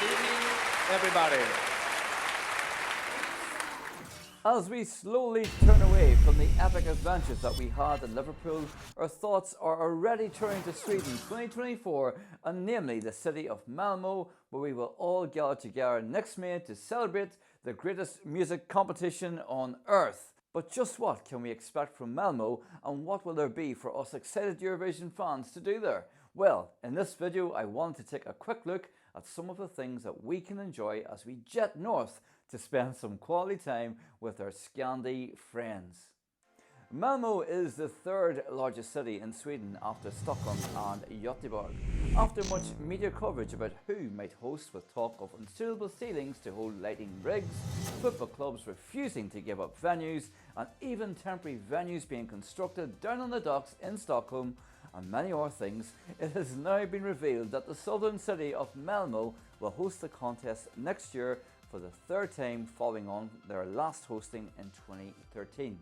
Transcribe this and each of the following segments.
evening, everybody. As we slowly turn away from the epic adventures that we had in Liverpool, our thoughts are already turning to Sweden 2024, and namely the city of Malmo, where we will all gather together next May to celebrate the greatest music competition on earth. But just what can we expect from Malmo, and what will there be for us excited Eurovision fans to do there? Well, in this video I want to take a quick look at some of the things that we can enjoy as we jet north to spend some quality time with our Scandi friends. Malmo is the third largest city in Sweden after Stockholm and Göteborg. After much media coverage about who might host, with talk of unsuitable ceilings to hold lighting rigs, football clubs refusing to give up venues, and even temporary venues being constructed down on the docks in Stockholm, and many more things, it has now been revealed that the southern city of Malmo will host the contest next year for the third time, following on their last hosting in 2013.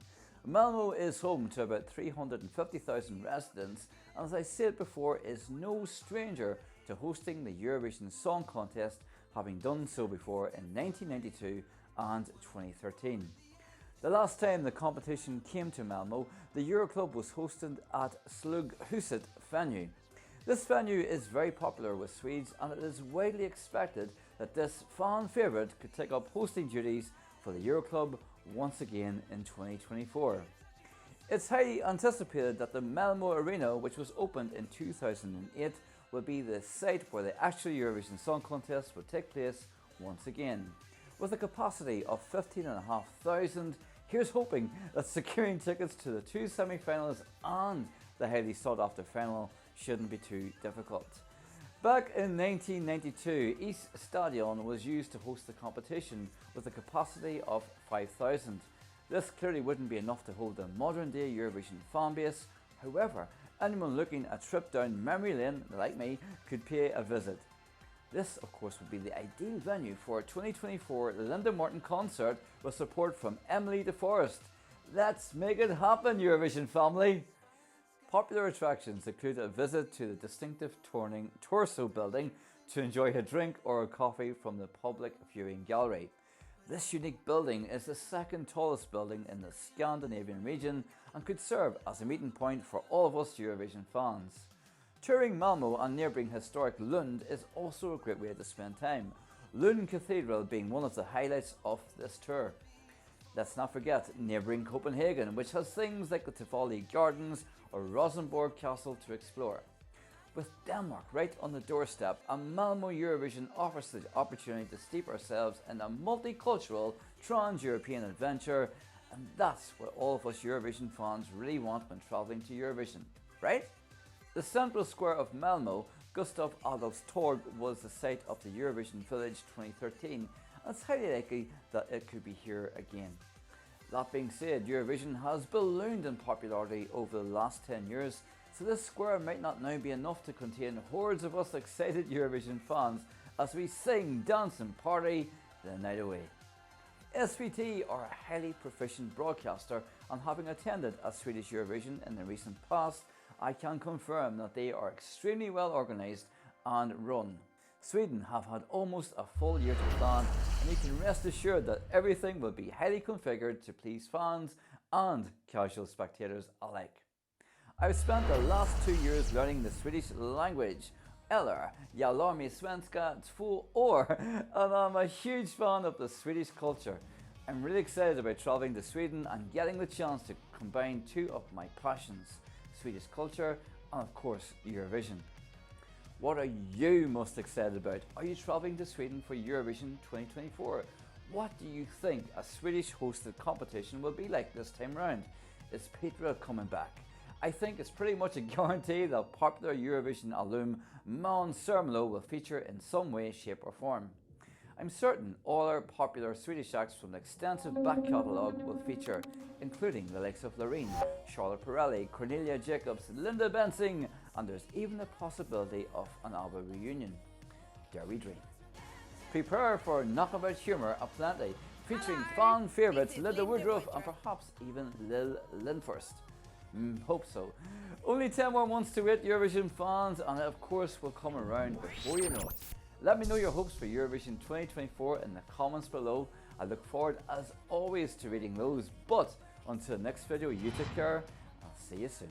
Malmo is home to about 350,000 residents, and as I said before, is no stranger to hosting the Eurovision Song Contest, having done so before in 1992 and 2013. The last time the competition came to Malmo, the Euroclub was hosted at Slughuset venue. This venue is very popular with Swedes, and it is widely expected that this fan favourite could take up hosting duties for the Euroclub once again in 2024. It's highly anticipated that the Malmo Arena, which was opened in 2008, will be the site where the actual Eurovision Song Contest will take place once again. With a capacity of 15,500, here's hoping that securing tickets to the two semi-finals and the highly sought after final shouldn't be too difficult. Back in 1992, East Stadion was used to host the competition with a capacity of 5,000. This clearly wouldn't be enough to hold the modern day Eurovision fan base. However, anyone looking a trip down memory lane, like me, could pay a visit. This, of course, would be the ideal venue for a 2024 Linda Martin concert with support from Emily de Forest. Let's make it happen, Eurovision family! Popular attractions include a visit to the distinctive turning torso building to enjoy a drink or a coffee from the public viewing gallery. This unique building is the second tallest building in the Scandinavian region and could serve as a meeting point for all of us Eurovision fans. Touring Malmo and neighbouring historic Lund is also a great way to spend time, Lund Cathedral being one of the highlights of this tour. Let's not forget neighbouring Copenhagen, which has things like the Tivoli Gardens or Rosenborg Castle to explore. With Denmark right on the doorstep, a Malmo Eurovision offers the opportunity to steep ourselves in a multicultural trans-European adventure, and that's what all of us Eurovision fans really want when travelling to Eurovision, right? The central square of Malmo, Gustav Adolfs Torg, was the site of the Eurovision Village 2013, and it's highly likely that it could be here again. That being said, Eurovision has ballooned in popularity over the last 10 years, so this square might not now be enough to contain hordes of us excited Eurovision fans as we sing, dance and party the night away. SVT are a highly proficient broadcaster, and having attended a Swedish Eurovision in the recent past, I can confirm that they are extremely well organised and run. Sweden have had almost a full year to plan, and you can rest assured that everything will be highly configured to please fans and casual spectators alike. I've spent the last 2 years learning the Swedish language, eller jag lär mig svenska 2 år, and I'm a huge fan of the Swedish culture. I'm really excited about travelling to Sweden and getting the chance to combine two of my passions, Swedish culture and of course Eurovision. What are you most excited about? Are you travelling to Sweden for Eurovision 2024? What do you think a Swedish hosted competition will be like this time round? Is Petra coming back? I think it's pretty much a guarantee that popular Eurovision alum Måns Zelmerlöw will feature in some way, shape or form. I'm certain all our popular Swedish acts from the extensive back catalogue will feature, including the likes of Loreen, Charlotte Perrelli, Cornelia Jacobs, Linda Bensing, and there's even the possibility of an ABBA reunion. Dare we dream? Prepare for knockabout humour aplenty, featuring fan favourites Linda Woodruff and perhaps even Lil Lindfors. Hope so. Only 10 more months to wait, Eurovision fans, and it of course will come around before you know it. Let me know your hopes for Eurovision 2024 in the comments below. I look forward as always to reading those, but until next video, you take care. I'll see you soon.